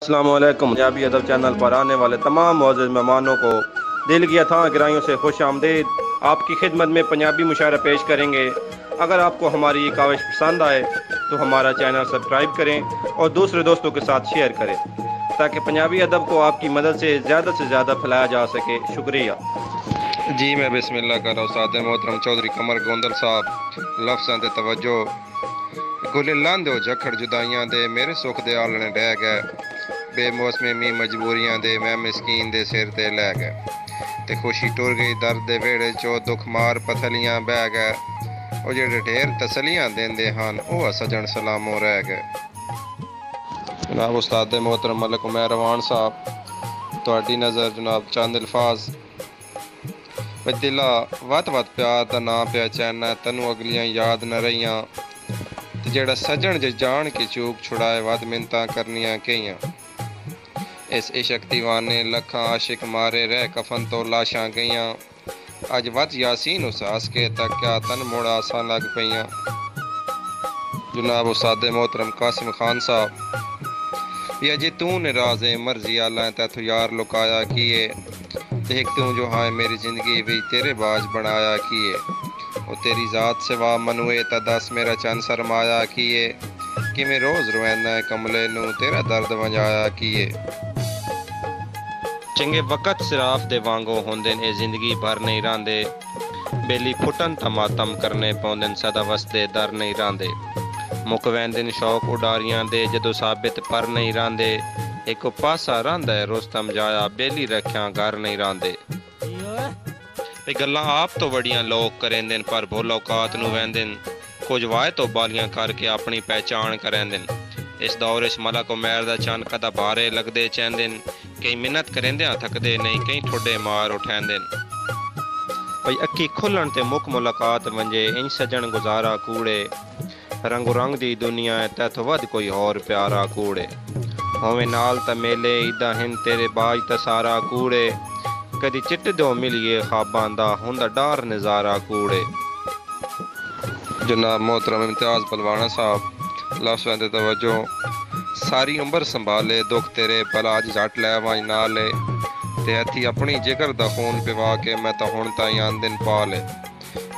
अस्सलामुअलैकुम। पंजाबी अदब चैनल पर आने वाले तमाम मुअज़्ज़िज़ मेहमानों को दिल की अथाह गहराइयों से खुश आमदीद। आपकी खिदमत में पंजाबी मुशायरा पेश करेंगे। अगर आपको हमारी ये काविश पसंद आए तो हमारा चैनल सब्सक्राइब करें और दूसरे दोस्तों के साथ शेयर करें ताकि पंजाबी अदब को आपकी मदद से ज़्यादा फैलाया जा सके। शुक्रिया जी। मैं बिस्मिल्लाह कर रहा हूँ। उस्ताद मोहतरम चौधरी कमर गोंदल साहब लफ्ज़ां ते तवज्जो। गुले लांदे झखड़ जुदाइयां दे मेरे सुख दे आलने रह गए, बेमौसमी मी मजबूरियां दे मैं मिसकीन दे सिर ते लै गए, ते खुशी टुर गई दर्द दे वेड़े चो दुख मार पथलियां बह गए, ओ जेड़े ढेर तसलियां देंदे हन ओ सजन सलामों रह गए। जनाब उस्ताद मोहतरम मलिक उमैर रवान साहब तुहाडी नज़र जनाब चंद अल्फाज दिला वत वत प्यार दा ना पिया चैना तैनू अगलियां याद न रहियां, ते जेड़ा सजन जे जान के चूक छुड़ाए वद मिन्नतां करनियां केइयां, इस इश्क दीवाने लखां आशिक मारे रह कफन तो लाशां गईयां, अज वत यासीन उस हस के तक्या तन मुड़ आसां लग पईयां। जनाब उस्ताद मोहतरम कासिम खान साहब या जे तू ने राज़े मर्जी आला तैथों यार लुकाया किए, देख तू जो हाय मेरी जिंदगी भी तेरे बाज बनाया किए, वो तेरी ज़ात सिवा मनुए ता दस मेरा चंद सरमाया किए, कि मैं रोज़ रोएंदा कमले नू तेरा दर्द वंजाया किए। चंगे वक़्त सिराफ दे वांगो होंदे ए जिंदगी भर नहीं रांदे, बेली फुटन ता मातम करने पौंदे सदा वसदे दर नहीं रांदे, मुक वैंदे शौक उडारियां दे जदों साबित पर नहीं रांदे, एक पासा रांदा है रुस्तम जाया बेली रख्या घर नहीं रांदे। गल्लां आप तो वड़ियां लोग करेंदे पर भुल औकात नू वैंदे, कुछ वाए तो बालियां करके अपनी पहचान करेंदे। इस दौर च मलक उमैर दा चंद कदा भारे लगदे चैंदे, कई मिन्नत करेंदे थकदे नहीं कई ठुडे मार उठैंदे। भई अखी खुलन ते मुक मुलाकात वंजे इंज सजन गुजारा कूड़े, रंगो रंग दी दुनिया तैथों वध कोई होर प्यारा कूड़े, होवे नाल त मेले ईदा हिन तेरे बाज त सारा कूड़े, कदी चिट दो मिलिए ख्वाबां दा हुंदा डार नज़ारा कूड़े। जनाब मोहतरम इम्तियाज़ पलवाना साहब लफ्ज़ां ते तवज्जो। सारी उम्र संभाले दुख तेरे भला अज झट लै वंज नाले, ते हथी अपनी जिगर दा खून पिवा के मैं तां हुण ताईं आन दिन पाले,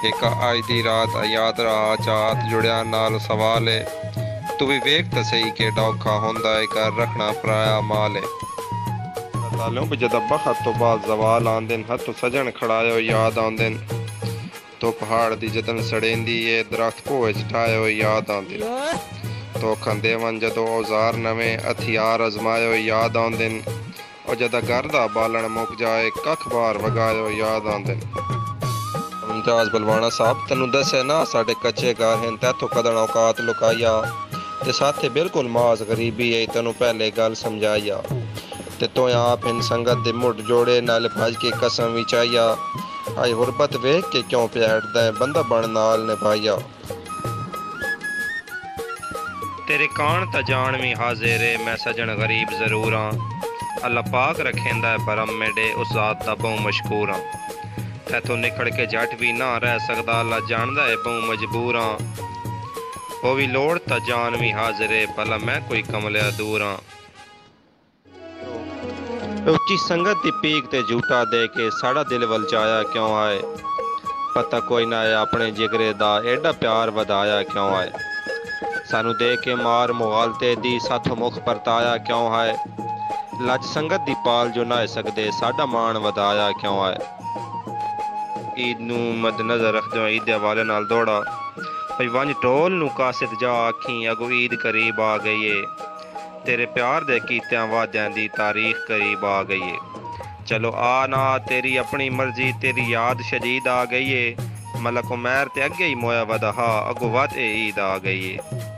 एक अज दी रात याद रहा चाहत जुड़िया नाल सवाले, तू भी वेख त सही केड़ा औखा हुंदा है कर रखना पराया माले। जदा बखत तो बाद जवाल आंदे हथ सजन खड़ायो याद आंदे, तो पहाड़ दी जतन सड़ेंदी ए दरख्त कोच ठायो याद आंदे, तो खंदे वन जदों औजार नवें हथियार अजमायो याद आंदे, और जदा घर दा बालन मुक जाए कख बार वगायो याद आंदे। मुमताज बलवाना साहब तैनू दसे ना साडे कच्चे घर हैं तैथों कदन औकात लुकाइया, ते साथे बिल्कुल माज गरीबी है तैनू पहले गल समझाइया, ते तो आप इन संगत दे मुठ जोड़े नाल भज के कसम विचाइया, आई गुरबत वेख के क्यों प्यारदा है बंदा बन नाल निभाइया। तेरे कान ता जान भी हाजिर है मैं सजन गरीब जरूर हाँ, अल्लाह पाक रखेंदा है बरम मेडे उस जात दा बहु मशकूर हाँ, तैथों निकल के जट भी ना रह सकदा अल्लाह जानदा है बहु मजबूर हाँ, वो भी लोड़ ता जान भी हाजिर है भला मैं कोई कमलिया दूर हाँ। उच्ची संगत दी पीक ते झूठा दे के साड़ा दिल वलचाया क्यों आए, पता कोई ना है अपने जिगरे दा एडा प्यार वधाया क्यों आए, सानू दे के मार मुगालते दी साथों मुख परताया क्यों है, लज संगत दी पाल जो ना सकदे साडा मान वधाया क्यों आए। ईद नू मद्देनजर रखदे ईद दे हवाले नाल दौड़ा भई वंज टोल नू कासिद जा आखी अगो ईद करीब आ गई है, तेरे प्यार दे कीतियां वाद्यां दी तारीख करीब आ गई है, चलो आ ना तेरी अपनी मर्जी तेरी याद शदीद आ गई है, मलक उमैर ते अगे ही मोया वदहा अगो वद ईद आ गई है।